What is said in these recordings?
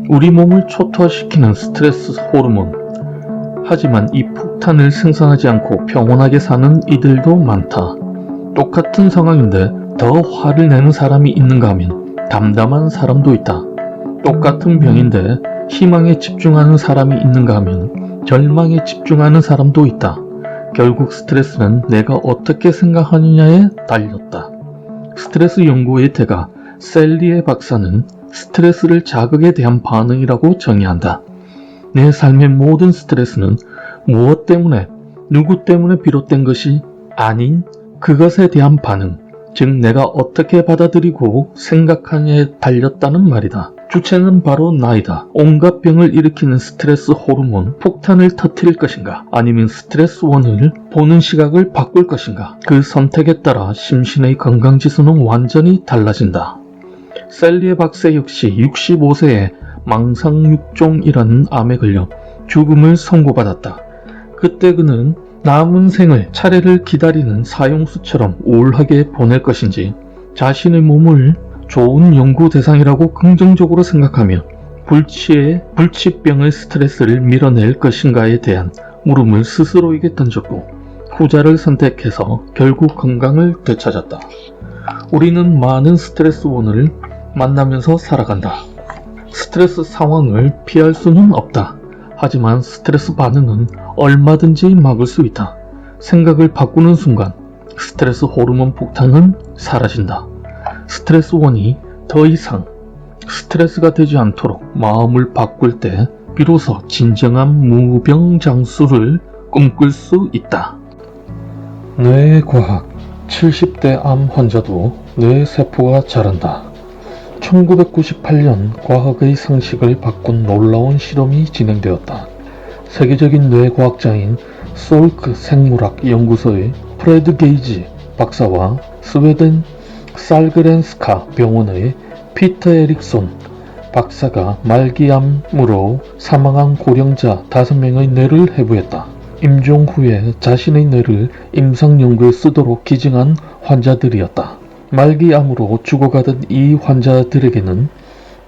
우리 몸을 초토화시키는 스트레스 호르몬. 하지만 이 폭탄을 생산하지 않고 평온하게 사는 이들도 많다. 똑같은 상황인데 더 화를 내는 사람이 있는가 하면 담담한 사람도 있다. 똑같은 병인데 희망에 집중하는 사람이 있는가 하면 절망에 집중하는 사람도 있다. 결국 스트레스는 내가 어떻게 생각하느냐에 달렸다. 스트레스 연구의 대가 셀리에 박사는 스트레스를 자극에 대한 반응이라고 정의한다. 내 삶의 모든 스트레스는 무엇 때문에, 누구 때문에 비롯된 것이 아닌 그것에 대한 반응, 즉 내가 어떻게 받아들이고 생각하느냐에 달렸다는 말이다. 주체는 바로 나이다. 온갖 병을 일으키는 스트레스 호르몬 폭탄을 터뜨릴 것인가, 아니면 스트레스 원을 보는 시각을 바꿀 것인가, 그 선택에 따라 심신의 건강지수는 완전히 달라진다. 셀리의 박사 역시 65세에 망상육종이라는 암에 걸려 죽음을 선고받았다. 그때 그는 남은 생을 차례를 기다리는 사형수처럼 우울하게 보낼 것인지, 자신의 몸을 좋은 연구 대상이라고 긍정적으로 생각하며 불치병의 스트레스를 밀어낼 것인가에 대한 물음을 스스로에게 던졌고 후자를 선택해서 결국 건강을 되찾았다. 우리는 많은 스트레스 원을 만나면서 살아간다. 스트레스 상황을 피할 수는 없다. 하지만 스트레스 반응은 얼마든지 막을 수 있다. 생각을 바꾸는 순간 스트레스 호르몬 폭탄은 사라진다. 스트레스 원이 더 이상 스트레스가 되지 않도록 마음을 바꿀 때 비로소 진정한 무병장수를 꿈꿀 수 있다. 뇌과학. 70대 암 환자도 뇌세포가 자란다. 1998년 과학의 상식을 바꾼 놀라운 실험이 진행되었다. 세계적인 뇌과학자인 솔크 생물학 연구소의 프레드 게이지 박사와 스웨덴 살그렌스카 병원의 피터 에릭손 박사가 말기암으로 사망한 고령자 5명의 뇌를 해부했다. 임종 후에 자신의 뇌를 임상 연구에 쓰도록 기증한 환자들이었다. 말기암으로 죽어가던 이 환자들에게는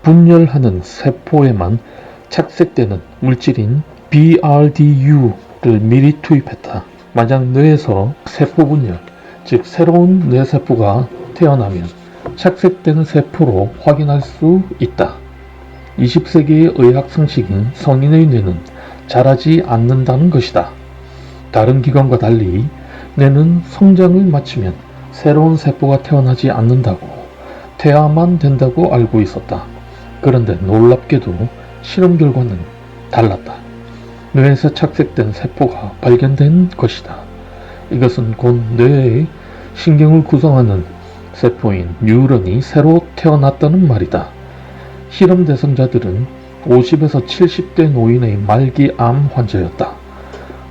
분열하는 세포에만 착색되는 물질인 BRDU를 미리 투입했다. 만약 뇌에서 세포 분열, 즉 새로운 뇌세포가 태어나면 착색되는 세포로 확인할 수 있다. 20세기의 의학 상식인 성인의 뇌는 자라지 않는다는 것이다. 다른 기관과 달리 뇌는 성장을 마치면 새로운 세포가 태어나지 않는다고, 퇴화만 된다고 알고 있었다. 그런데 놀랍게도 실험 결과는 달랐다. 뇌에서 착색된 세포가 발견된 것이다. 이것은 곧 뇌의 신경을 구성하는 세포인 뉴런이 새로 태어났다는 말이다. 실험 대상자들은 50에서 70대 노인의 말기암 환자였다.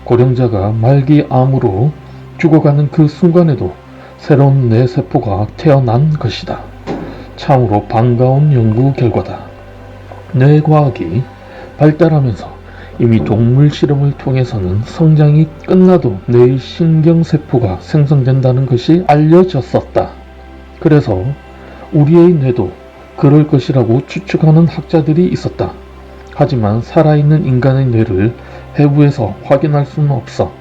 고령자가 말기암으로 죽어가는 그 순간에도 새로운 뇌세포가 태어난 것이다. 참으로 반가운 연구 결과다. 뇌과학이 발달하면서 이미 동물 실험을 통해서는 성장이 끝나도 뇌의 신경세포가 생성된다는 것이 알려졌었다. 그래서 우리의 뇌도 그럴 것이라고 추측하는 학자들이 있었다. 하지만 살아있는 인간의 뇌를 해부해서 확인할 수는 없어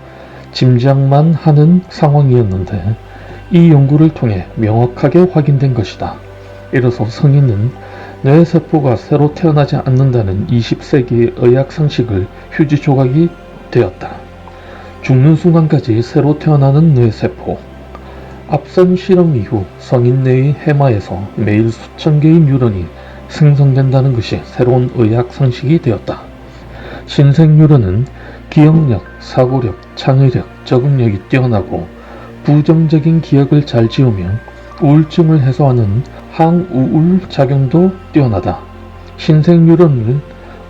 짐작만 하는 상황이었는데, 이 연구를 통해 명확하게 확인된 것이다. 이로써 성인은 뇌세포가 새로 태어나지 않는다는 20세기의 의학 상식을 휴지 조각이 되었다. 죽는 순간까지 새로 태어나는 뇌세포. 앞선 실험 이후 성인 뇌의 해마에서 매일 수천 개의 뉴런이 생성된다는 것이 새로운 의학 상식이 되었다. 신생 뉴런은 기억력, 사고력, 창의력, 적응력이 뛰어나고 부정적인 기억을 잘 지우며 우울증을 해소하는 항우울 작용도 뛰어나다. 신생 뉴런을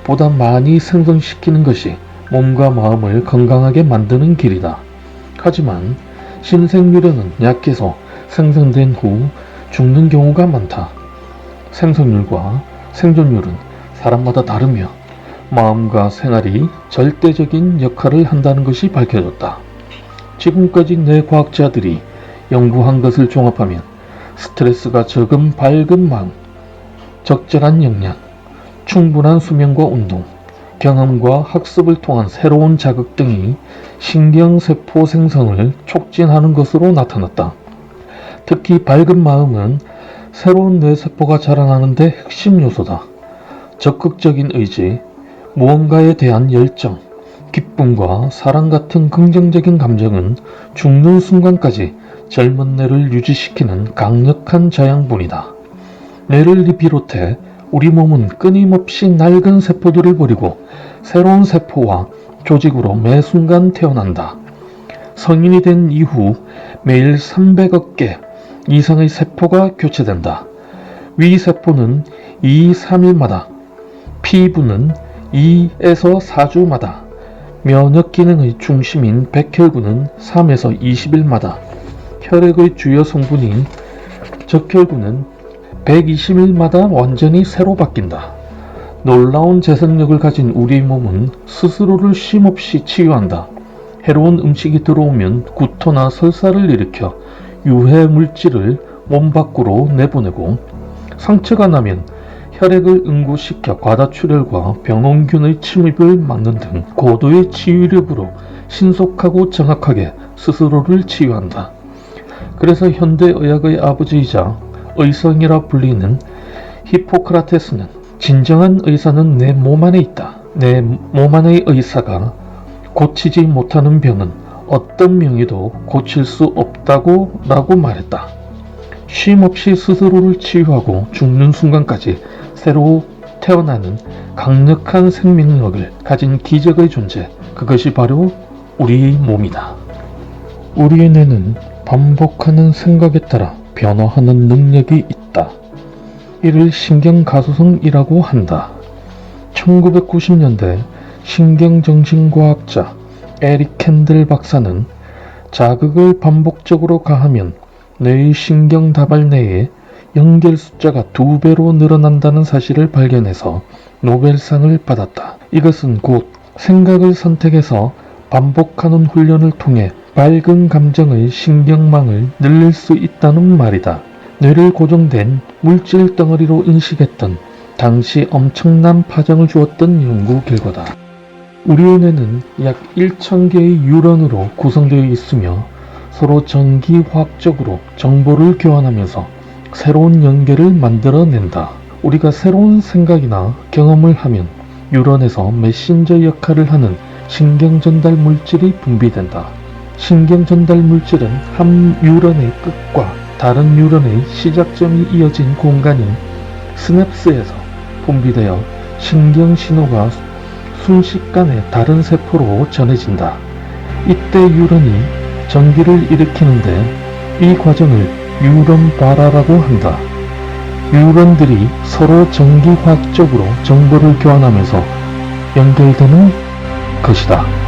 보다 많이 생성시키는 것이 몸과 마음을 건강하게 만드는 길이다. 하지만 신생 뉴런은 약해서 생성된 후 죽는 경우가 많다. 생存율과 생존율은 사람마다 다르며 마음과 생활이 절대적인 역할을 한다는 것이 밝혀졌다. 지금까지 뇌과학자들이 연구한 것을 종합하면 스트레스가 적은 밝은 마음, 적절한 영양, 충분한 수면과 운동, 경험과 학습을 통한 새로운 자극 등이 신경세포 생성을 촉진하는 것으로 나타났다. 특히 밝은 마음은 새로운 뇌세포가 자라나는 데 핵심 요소다. 적극적인 의지, 무언가에 대한 열정, 기쁨과 사랑 같은 긍정적인 감정은 죽는 순간까지 젊은 뇌를 유지시키는 강력한 자양분이다. 뇌를 비롯해 우리 몸은 끊임없이 낡은 세포들을 버리고 새로운 세포와 조직으로 매 순간 태어난다. 성인이 된 이후 매일 300억 개 이상의 세포가 교체된다. 위세포는 2-3일마다, 피부는 2에서 4주마다, 면역 기능의 중심인 백혈구는 3에서 20일마다, 혈액의 주요 성분인 적혈구는 120일마다 완전히 새로 바뀐다. 놀라운 재생력을 가진 우리 몸은 스스로를 쉼없이 치유한다. 해로운 음식이 들어오면 구토나 설사를 일으켜 유해 물질을 몸 밖으로 내보내고, 상처가 나면 혈액을 응고시켜 과다출혈과 병원균의 침입을 막는 등 고도의 치유력으로 신속하고 정확하게 스스로를 치유한다. 그래서 현대의학의 아버지이자 의성이라 불리는 히포크라테스는 진정한 의사는 내 몸 안에 있다. 내 몸 안의 의사가 고치지 못하는 병은 어떤 명의도 고칠 수 없다고 라고 말했다. 쉼없이 스스로를 치유하고 죽는 순간까지 새로 태어나는 강력한 생명력을 가진 기적의 존재, 그것이 바로 우리 몸이다. 우리의 뇌는 반복하는 생각에 따라 변화하는 능력이 있다. 이를 신경가소성이라고 한다. 1990년대 신경정신과학자 에릭 캔들 박사는 자극을 반복적으로 가하면 뇌의 신경다발 내에 연결 숫자가 2배로 늘어난다는 사실을 발견해서 노벨상을 받았다. 이것은 곧 생각을 선택해서 반복하는 훈련을 통해 밝은 감정의 신경망을 늘릴 수 있다는 말이다. 뇌를 고정된 물질 덩어리로 인식했던 당시 엄청난 파장을 주었던 연구 결과다. 우리의 뇌는 약 1000개의 뉴런으로 구성되어 있으며 서로 전기화학적으로 정보를 교환하면서 새로운 연결을 만들어낸다. 우리가 새로운 생각이나 경험을 하면 뉴런에서 메신저 역할을 하는 신경전달 물질이 분비된다. 신경전달 물질은 한 뉴런의 끝과 다른 뉴런의 시작점이 이어진 공간인 스냅스에서 분비되어 신경신호가 순식간에 다른 세포로 전해진다. 이때 뉴런이 전기를 일으키는데 이 과정을 뉴런 발화라고 한다. 뉴런들이 서로 전기화학적으로 정보를 교환하면서 연결되는 것이다.